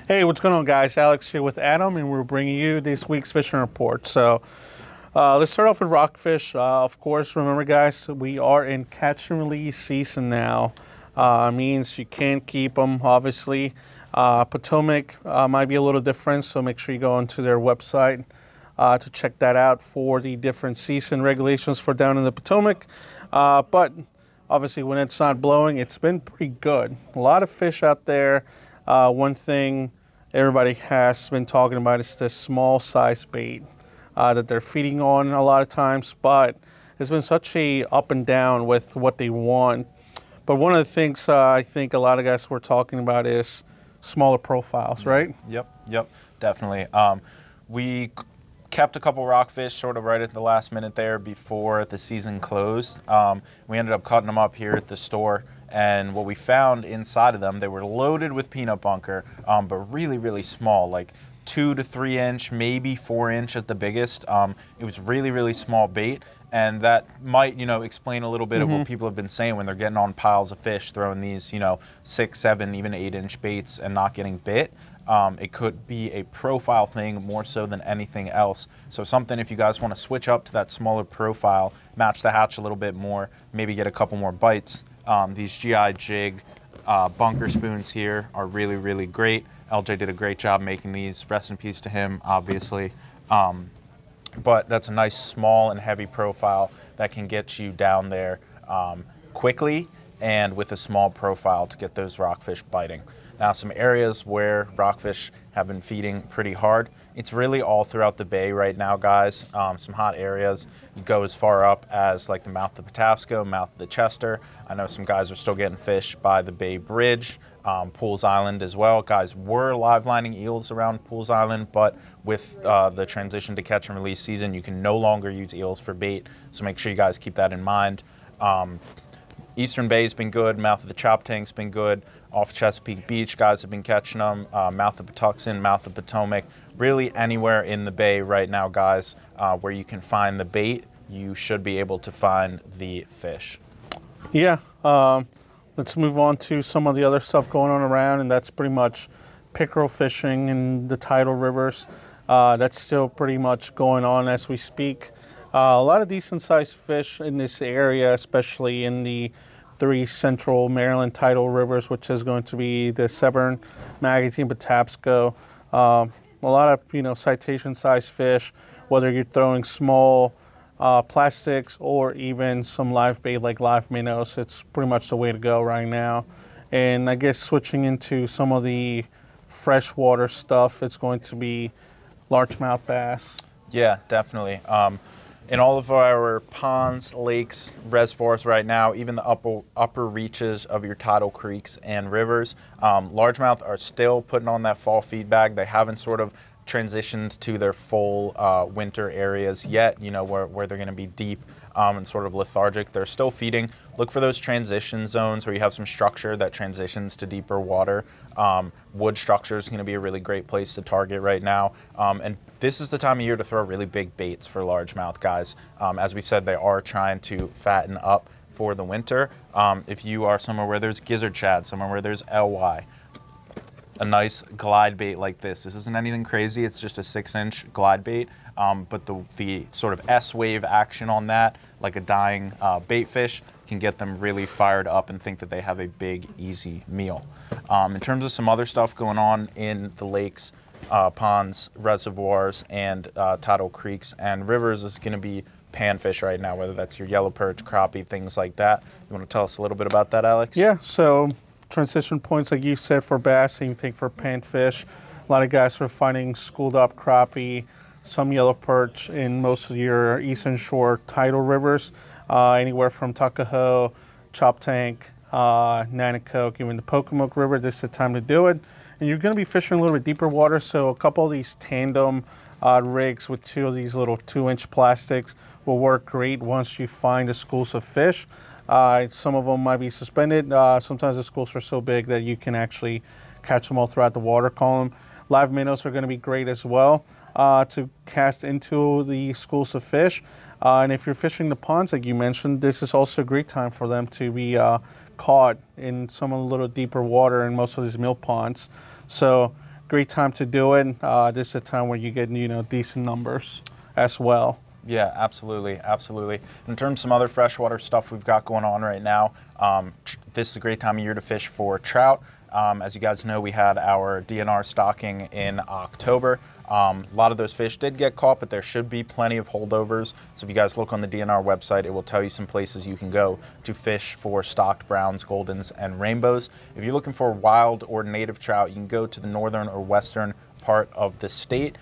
Hey, what's going on, guys? Alex here with Adam, and we're bringing you this week's fishing report. So, let's start off with rockfish. Of course, remember, guys, we are in catch and release season now. Means you can't keep them, obviously. Potomac might be a little different, so make sure you go onto their website to check that out for the different season regulations for down in the Potomac. But obviously, when it's not blowing, it's been pretty good. A lot of fish out there. One thing everybody has been talking about is the small size bait that they're feeding on a lot of times, but it's been such a up and down with what they want. But one of the things I think a lot of guys were talking about is smaller profiles, right? Yep, definitely. We kept a couple rockfish sort of right at the last minute there before the season closed. We ended up cutting them up here at the store. And what we found inside of them, they were loaded with peanut bunker, but really, really small, like 2 to 3 inch, maybe 4 inch at the biggest. It was really, really small bait. And that might, explain a little bit of what people have been saying when they're getting on piles of fish, throwing these, 6, 7, even 8 inch baits and not getting bit. It could be a profile thing more so than anything else. So something, if you guys want to switch up to that smaller profile, match the hatch a little bit more, maybe get a couple more bites. These GI Jig bunker spoons here are really, really great. LJ did a great job making these. Rest in peace to him, obviously. But that's a nice small and heavy profile that can get you down there quickly and with a small profile to get those rockfish biting. Now, some areas where rockfish have been feeding pretty hard. It's really all throughout the bay right now, guys. Some hot areas. You go as far up as like the mouth of the Patapsco, mouth of the Chester. I know some guys are still getting fish by the Bay Bridge, Pools Island as well. Guys were live lining eels around Pools Island, but with the transition to catch and release season, you can no longer use eels for bait. So make sure you guys keep that in mind. Eastern Bay's been good. Mouth of the Choptank's been good. Off Chesapeake Beach, guys have been catching them. Mouth of Patuxent, mouth of Potomac. Really anywhere in the bay right now, guys, where you can find the bait, you should be able to find the fish. Yeah. Let's move on to some of the other stuff going on around, and that's pretty much pickerel fishing in the tidal rivers. That's still pretty much going on as we speak. A lot of decent-sized fish in this area, especially in the 3 central Maryland tidal rivers, which is going to be the Severn, Magotine, Patapsco. A lot of, citation-sized fish, whether you're throwing small plastics or even some live bait like live minnows. It's pretty much the way to go right now. And I guess switching into some of the freshwater stuff, it's going to be largemouth bass. Yeah, definitely. In all of our ponds, lakes, reservoirs right now, even the upper reaches of your tidal creeks and rivers, largemouth are still putting on that fall feed bag. They haven't sort of transitioned to their full winter areas yet, where they're going to be deep and sort of lethargic. They're still feeding. Look for those transition zones where you have some structure that transitions to deeper water. Wood structure is going to be a really great place to target right now. And this is the time of year to throw really big baits for largemouth, guys. As we said, they are trying to fatten up for the winter. If you are somewhere where there's gizzard shad, somewhere where there's LY, a nice glide bait like this isn't anything crazy. It's just a 6-inch glide bait. But the sort of S-wave action on that, like a dying bait fish, can get them really fired up and think that they have a big, easy meal. In terms of some other stuff going on in the lakes, ponds, reservoirs, and tidal creeks and rivers is going to be panfish right now, whether that's your yellow perch, crappie, things like that. You want to tell us a little bit about that, Alex? Yeah, so transition points, like you said, for bass, same thing for panfish. A lot of guys are finding schooled up crappie, some yellow perch in most of your eastern shore tidal rivers, anywhere from Tuckahoe, Choptank, Nanticoke, even the Pocomoke River. This is the time to do it. And you're going to be fishing a little bit deeper water, so a couple of these tandem rigs with 2 of these little 2-inch plastics will work great once you find the schools of fish. Some of them might be suspended. Sometimes the schools are so big that you can actually catch them all throughout the water column. Live minnows are going to be great as well to cast into the schools of fish. And if you're fishing the ponds, like you mentioned, this is also a great time for them to be caught in some of the little deeper water in most of these mill ponds. So great time to do it. This is a time where you get, decent numbers as well. Yeah, absolutely, absolutely. In terms of some other freshwater stuff we've got going on right now, this is a great time of year to fish for trout. As you guys know, we had our DNR stocking in October. A lot of those fish did get caught, but there should be plenty of holdovers. So if you guys look on the DNR website, it will tell you some places you can go to fish for stocked browns, goldens, and rainbows. If you're looking for wild or native trout, you can go to the northern or western part of the state,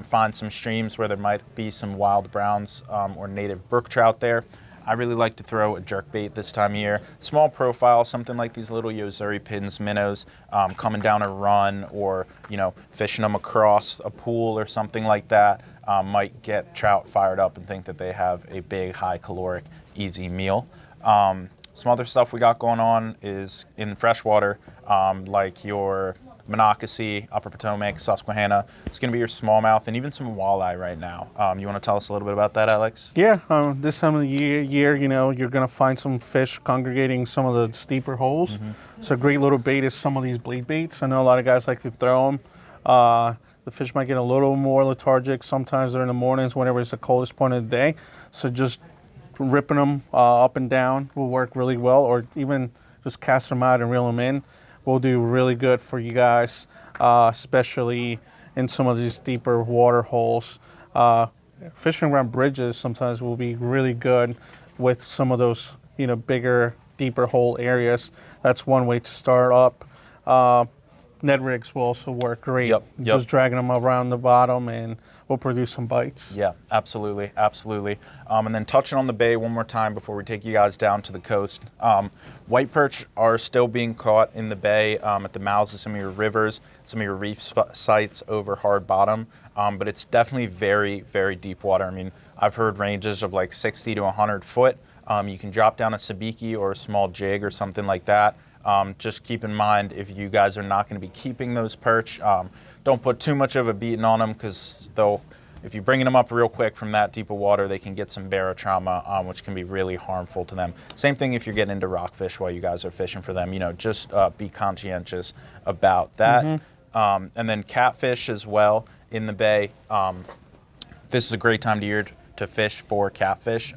find some streams where there might be some wild browns or native brook trout there. I really like to throw a jerkbait this time of year. Small profile, something like these little Yozuri pins, minnows, coming down a run, or fishing them across a pool or something like that, might get trout fired up and think that they have a big, high caloric, easy meal. Some other stuff we got going on is in freshwater, like your Monocacy, Upper Potomac, Susquehanna. It's going to be your smallmouth and even some walleye right now. You want to tell us a little bit about that, Alex? Yeah, this time of the year, you're going to find some fish congregating some of the steeper holes. So a great little bait is some of these blade baits. I know a lot of guys like to throw them. The fish might get a little more lethargic sometimes during the mornings whenever it's the coldest point of the day. So just ripping them up and down will work really well, or even just cast them out and reel them in will do really good for you guys, especially in some of these deeper water holes. Fishing around bridges sometimes will be really good with some of those, bigger, deeper hole areas. That's one way to start up. Net rigs will also work great. Yep. Just dragging them around the bottom and we'll produce some bites. Yeah, absolutely, absolutely. And then touching on the bay one more time before we take you guys down to the coast. White perch are still being caught in the bay at the mouths of some of your rivers, some of your reef sites over hard bottom. But it's definitely very, very deep water. I mean, I've heard ranges of like 60 to 100 foot. You can drop down a sabiki or a small jig or something like that. Just keep in mind, if you guys are not going to be keeping those perch, don't put too much of a beating on them, because if you're bringing them up real quick from that deep of water, they can get some barotrauma, which can be really harmful to them. Same thing if you're getting into rockfish while you guys are fishing for them. Just be conscientious about that. And then catfish as well in the bay. This is a great time of year to fish for catfish.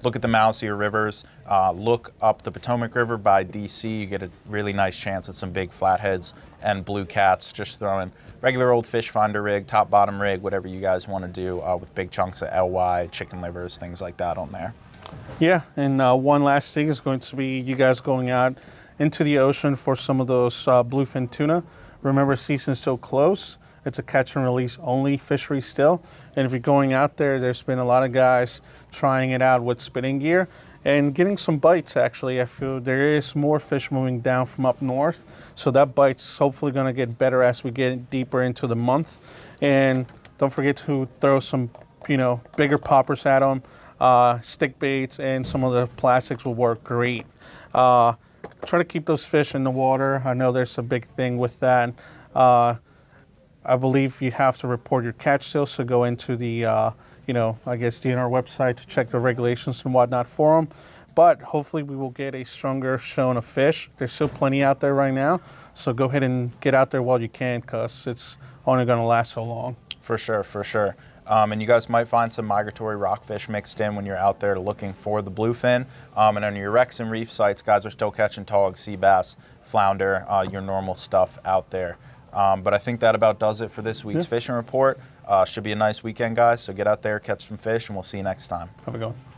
Look at the mouths of your rivers. Look up the Potomac River by DC. You get a really nice chance at some big flatheads and blue cats. Just throwing regular old fish finder rig, top bottom rig, whatever you guys want to do with big chunks of LY, chicken livers, things like that on there. Yeah, and one last thing is going to be you guys going out into the ocean for some of those bluefin tuna. Remember, season's still close. It's a catch and release only fishery still. And if you're going out there, there's been a lot of guys trying it out with spinning gear and getting some bites, actually. I feel there is more fish moving down from up north. So that bite's hopefully going to get better as we get deeper into the month. And don't forget to throw some, bigger poppers at them. Stick baits and some of the plastics will work great. Try to keep those fish in the water. I know there's a big thing with that. I believe you have to report your catch still, so go into the, DNR website to check the regulations and whatnot for them. But hopefully we will get a stronger showing of fish. There's still plenty out there right now, so go ahead and get out there while you can, because it's only going to last so long. For sure, for sure. And you guys might find some migratory rockfish mixed in when you're out there looking for the bluefin. And on your wrecks and reef sites, guys are still catching tog, sea bass, flounder, your normal stuff out there. But I think that about does it for this week's fishing report. Should be a nice weekend, guys. So get out there, catch some fish, and we'll see you next time. Have a good one.